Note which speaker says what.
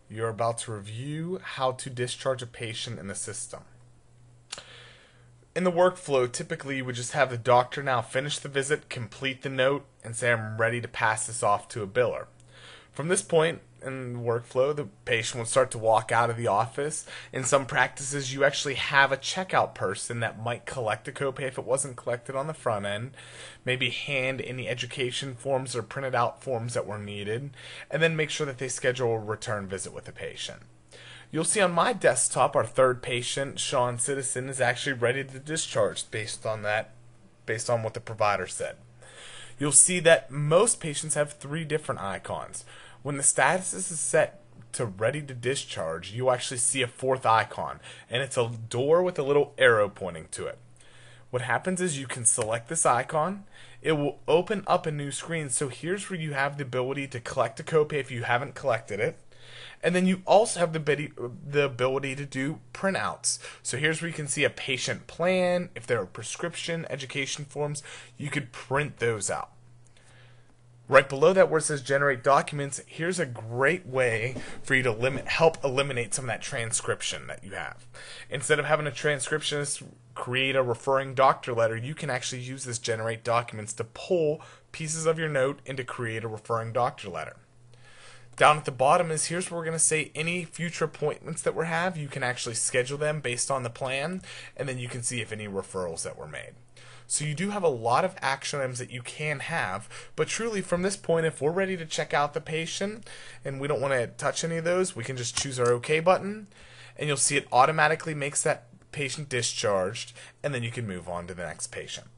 Speaker 1: You're about to review how to discharge a patient in the system. In the workflow, typically you would just have the doctor now finish the visit, complete the note, and say, I'm ready to pass this off to a biller. From this point in the workflow, the patient would start to walk out of the office. In some practices, you actually have a checkout person that might collect a copay if it wasn't collected on the front end, maybe hand any education forms or printed out forms that were needed, and then make sure that they schedule a return visit with the patient. You'll see on my desktop our third patient, Sean Citizen, is actually ready to discharge based on what the provider said. You'll see that most patients have three different icons. When the status is set to ready to discharge, you'll actually see a fourth icon, and it's a door with a little arrow pointing to it. What happens is you can select this icon. It will open up a new screen. So here's where you have the ability to collect a copay if you haven't collected it. And then you also have the ability to do printouts. So here's where you can see a patient plan. If there are prescription, education forms, you could print those out. Right below that where it says generate documents, here's a great way for you to help eliminate some of that transcription that you have. Instead of having a transcriptionist create a referring doctor letter, you can actually use this generate documents to pull pieces of your note and to create a referring doctor letter. Down at the bottom is here's where we're going to say any future appointments that we have, you can actually schedule them based on the plan, and then you can see if any referrals that were made. So you do have a lot of action items that you can have, but truly from this point, if we're ready to check out the patient and we don't want to touch any of those, we can just choose our OK button, and you'll see it automatically makes that patient discharged, and then you can move on to the next patient.